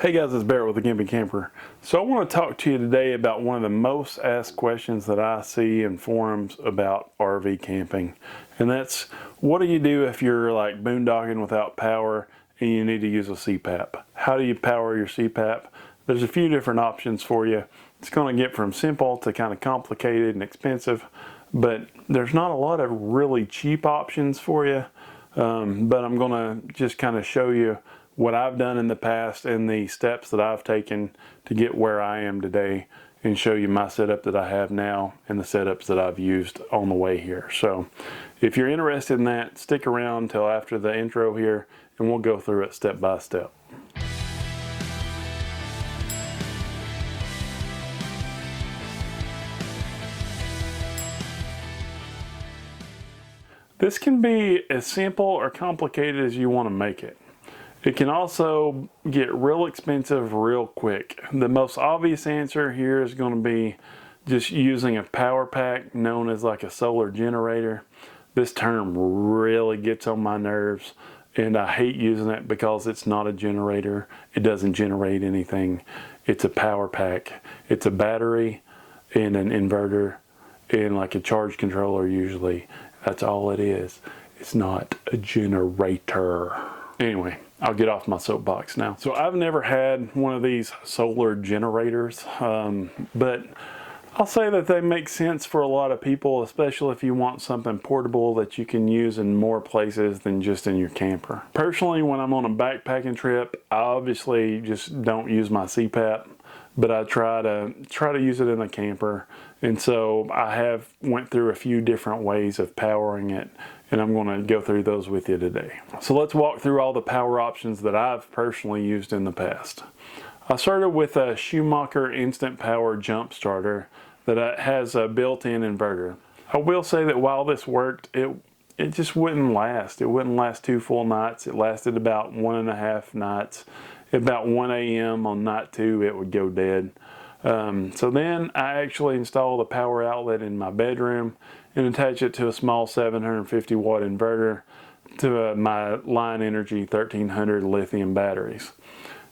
Hey guys, it's Barrett with the Gimpy Camper. So I want to talk to you today about one of the most asked questions that I see in forums about RV camping. And that's, what do you do if you're like boondocking without power and you need to use a CPAP? How do you power your CPAP? There's a few different options for you. It's going to get from simple to kind of complicated and expensive, but there's not a lot of really cheap options for you. But I'm going to just kind of show you what I've done in the past and the steps that I've taken to get where I am today, and show you my setup that I have now and the setups that I've used on the way here. So if you're interested in that, stick around till after the intro here and we'll go through it step by step. This can be as simple or complicated as you want to make it. It can also get real expensive real quick. The most obvious answer here is going to be just using a power pack known as like a solar generator. This term really gets on my nerves and I hate using it because it's not a generator. It doesn't generate anything. It's a power pack. It's a battery and an inverter and like a charge controller usually. That's all it is. It's not a generator. Anyway, I'll get off my soapbox now. So I've never had one of these solar generators, but I'll say that they make sense for a lot of people, especially if you want something portable that you can use in more places than just in your camper. Personally, when I'm on a backpacking trip, I obviously just don't use my CPAP, but I try to use it in the camper. And so I have went through a few different ways of powering it, and I'm going to go through those with you today. So let's walk through all the power options that I've personally used in the past. I started with a Schumacher Instant Power Jump starter that has a built-in inverter. I will say that while this worked, it just wouldn't last. It wouldn't last 2 full nights. It lasted about 1.5 nights. At about 1 a.m. on night 2, it would go dead. So then I actually installed a power outlet in my bedroom and attached it to a small 750 watt inverter to my Line Energy 1300 lithium batteries.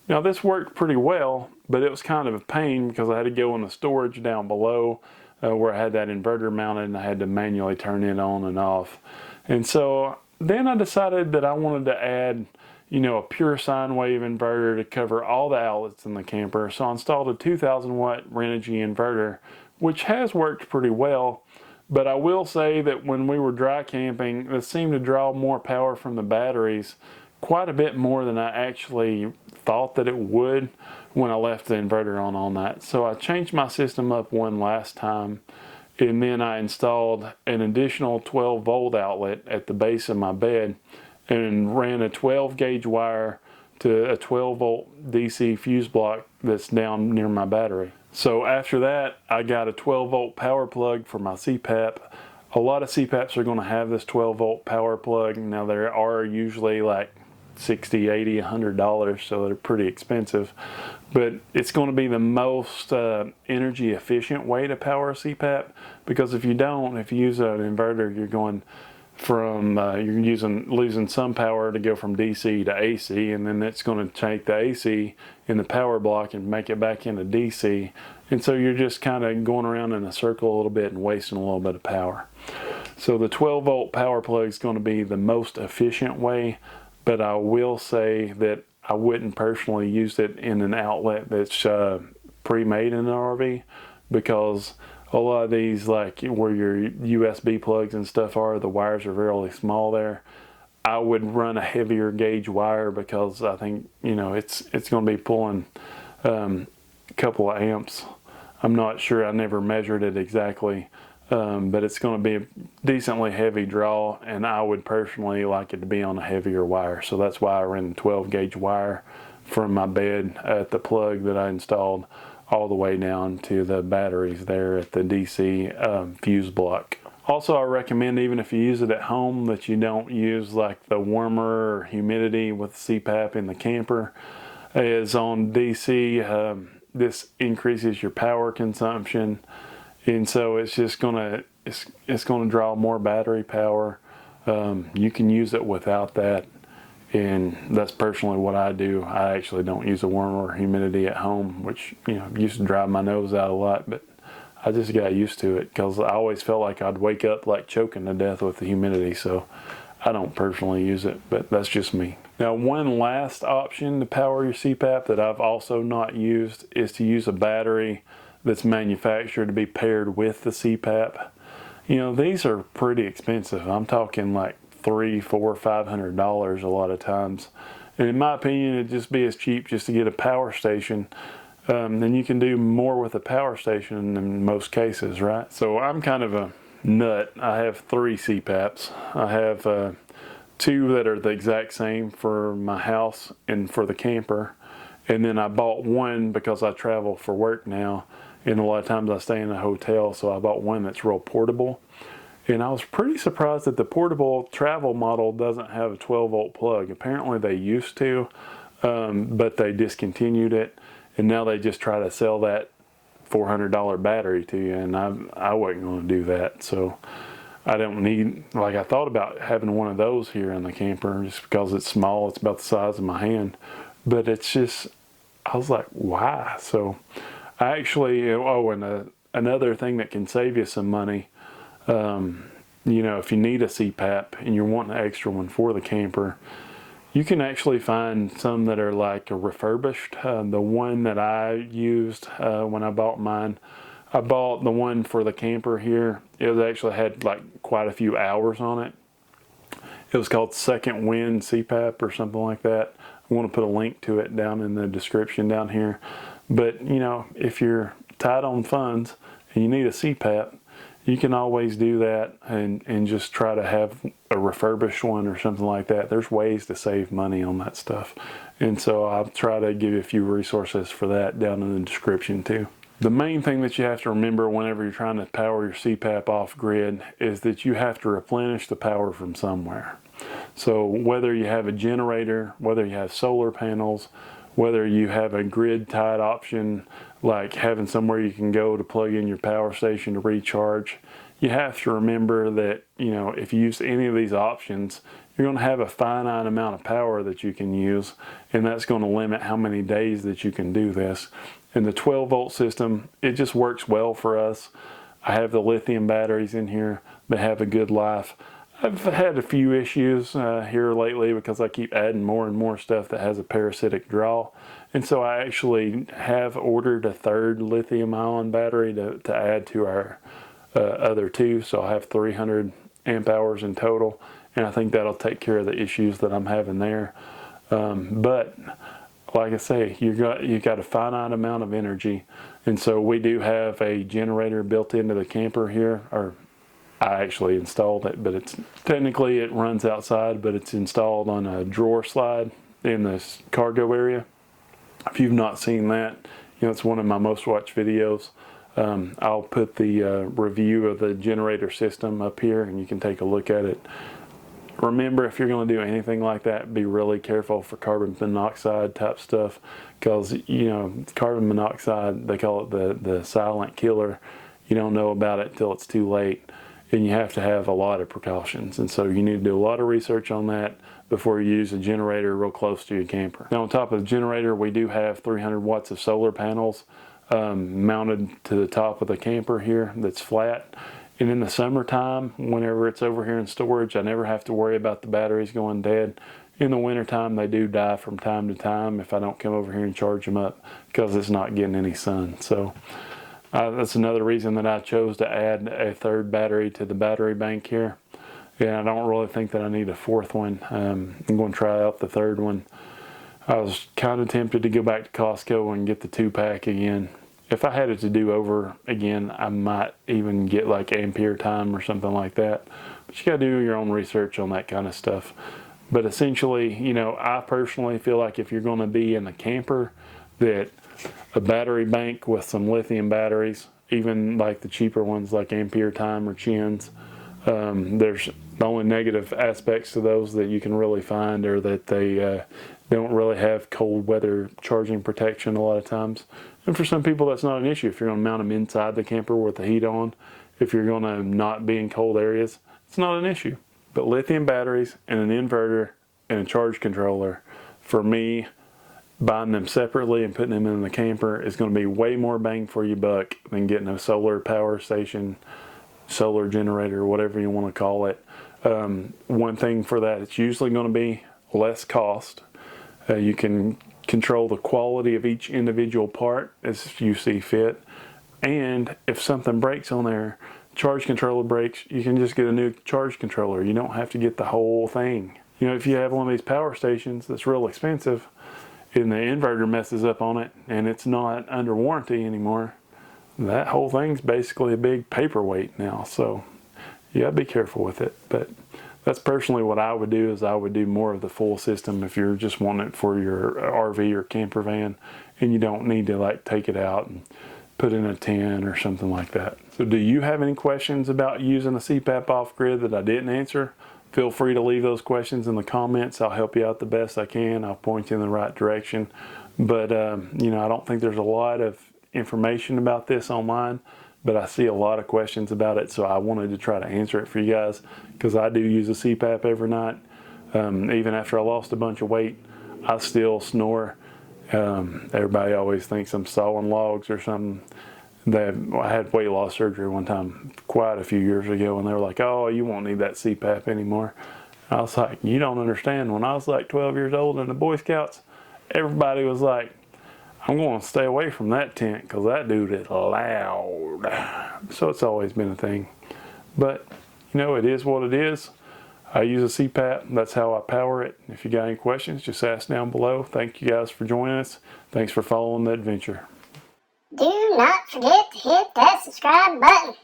Now this worked pretty well, but it was kind of a pain because I had to go in the storage down below where I had that inverter mounted, and I had to manually turn it on and off. And so then I decided that I wanted to add a pure sine wave inverter to cover all the outlets in the camper. So I installed a 2000 watt Renogy inverter, which has worked pretty well. But I will say that when we were dry camping, it seemed to draw more power from the batteries, quite a bit more than I actually thought that it would when I left the inverter on all night. So I changed my system up one last time, and then I installed an additional 12 volt outlet at the base of my bed and ran a 12 gauge wire to a 12 volt DC fuse block that's down near my battery. So after that, I got a 12 volt power plug for my CPAP. A lot of CPAPs are going to have this 12 volt power plug. Now there are usually like $60, $80, $100, so they're pretty expensive. But it's going to be the most energy efficient way to power a CPAP, because if you use an inverter, you're going from losing some power to go from DC to AC, and then it's going to take the AC in the power block and make it back into DC, and so you're just kind of going around in a circle a little bit and wasting a little bit of power. So the 12 volt power plug is going to be the most efficient way, but I will say that I wouldn't personally use it in an outlet that's pre-made in an RV, because a lot of these, like where your USB plugs and stuff are, the wires are really small there. I would run a heavier gauge wire, because I think it's going to be pulling a couple of amps. I'm not sure, I never measured it exactly, but it's going to be a decently heavy draw, and I would personally like it to be on a heavier wire. So that's why I ran the 12 gauge wire from my bed at the plug that I installed all the way down to the batteries there at the DC fuse block. Also, I recommend, even if you use it at home, that you don't use like the warmer or humidity with CPAP in the camper. As on DC, this increases your power consumption, and so it's just gonna draw more battery power. You can use it without that, And that's personally what I do. I actually don't use a worm or humidity at home, which, you know, used to drive my nose out a lot, but I just got used to it because I always felt like I'd wake up like choking to death with the humidity. So I don't personally use it, but that's just me. Now, one last option to power your CPAP that I've also not used is to use a battery that's manufactured to be paired with the CPAP. You know, these are pretty expensive. I'm talking like $300, $400, $500 a lot of times. And in my opinion, it'd just be as cheap just to get a power station. Then you can do more with a power station in most cases, right? So I'm kind of a nut. I have 3 CPAPs. I have 2 that are the exact same for my house and for the camper. And then I bought one because I travel for work now. And a lot of times I stay in a hotel, so I bought one that's real portable. And I was pretty surprised that the portable travel model doesn't have a 12-volt plug. Apparently they used to, but they discontinued it. And now they just try to sell that $400 battery to you, and I wasn't going to do that. So I don't need, like, I thought about having one of those here in the camper just because it's small. It's about the size of my hand. But it's just, I was like, why? So I actually, oh, and another thing that can save you some money, you know, if you need a CPAP and you're wanting an extra one for the camper, you can actually find some that are like a refurbished. The one that I used when I bought mine, I bought the one for the camper here. It was actually had like quite a few hours on it. It was called Second Wind CPAP or something like that. I want to put a link to it down in the description down here. But, you know, if you're tight on funds and you need a CPAP, you can always do that and just try to have a refurbished one or something like that. There's ways to save money on that stuff. And so I'll try to give you a few resources for that down in the description too. The main thing that you have to remember whenever you're trying to power your CPAP off grid is that you have to replenish the power from somewhere. So whether you have a generator, whether you have solar panels, whether you have a grid tied option, like having somewhere you can go to plug in your power station to recharge, you have to remember that, you know, if you use any of these options, you're going to have a finite amount of power that you can use, and that's going to limit how many days that you can do this. And the 12-volt system, it just works well for us. I have the lithium batteries in here. They have a good life. I've had a few issues here lately because I keep adding more and more stuff that has a parasitic draw. And so I actually have ordered a 3rd lithium ion battery to add to our other 2. So I have 300 amp hours in total. And I think that'll take care of the issues that I'm having there. But like I say, you got a finite amount of energy. And so we do have a generator built into the camper here, or I actually installed it, but it's technically it runs outside, but it's installed on a drawer slide in this cargo area. If you've not seen that, you know, it's one of my most watched videos. I'll put the review of the generator system up here and you can take a look at it. Remember, if you're going to do anything like that, be really careful for carbon monoxide type stuff, because, you know, carbon monoxide, they call it the silent killer. You don't know about it till it's too late. And you have to have a lot of precautions. And so you need to do a lot of research on that before you use a generator real close to your camper. Now on top of the generator, we do have 300 watts of solar panels mounted to the top of the camper here that's flat. And in the summertime, whenever it's over here in storage, I never have to worry about the batteries going dead. In the wintertime, they do die from time to time if I don't come over here and charge them up because it's not getting any sun. So that's another reason that I chose to add a 3rd battery to the battery bank here. And I don't really think that I need a 4th one. I'm going to try out the 3rd one. I was kind of tempted to go back to Costco and get the 2-pack again. If I had it to do over again, I might even get like ampere time or something like that. But you got to do your own research on that kind of stuff. But essentially, you know, I personally feel like if you're going to be in a camper, that a battery bank with some lithium batteries, even like the cheaper ones like ampere time or chins, there's the only negative aspects to those that you can really find are that they don't really have cold weather charging protection a lot of times. And for some people that's not an issue. If you're going to mount them inside the camper with the heat on, if you're going to not be in cold areas, it's not an issue. But lithium batteries and an inverter, and a charge controller, for me, buying them separately and putting them in the camper is going to be way more bang for your buck than getting a solar power station, solar generator, whatever you want to call it. One thing for that, it's usually going to be less cost. You can control the quality of each individual part as you see fit. And if something breaks on there, charge controller breaks, you can just get a new charge controller. You don't have to get the whole thing. You know, if you have one of these power stations that's real expensive and the inverter messes up on it and it's not under warranty anymore, that whole thing's basically a big paperweight now. So yeah, be careful with it. But that's personally what I would do, is I would do more of the full system if you're just wanting it for your RV or camper van and you don't need to like take it out and put in a tin or something like that. So do you have any questions about using a CPAP off-grid that I didn't answer? Feel free to leave those questions in the comments. I'll help you out the best I can. I'll point you in the right direction. But you know, I don't think there's a lot of information about this online, but I see a lot of questions about it, so I wanted to try to answer it for you guys, because I do use a CPAP every night. Even after I lost a bunch of weight, I still snore. Everybody always thinks I'm sawing logs or something. I had weight loss surgery one time quite a few years ago, and they were like, oh, you won't need that CPAP anymore. I was like, you don't understand. When I was like 12 years old in the Boy Scouts, everybody was like, I'm going to stay away from that tent because that dude is loud. So it's always been a thing. But, you know, it is what it is. I use a CPAP. That's how I power it. If you got any questions, just ask down below. Thank you guys for joining us. Thanks for following the adventure. Do not forget to hit that subscribe button.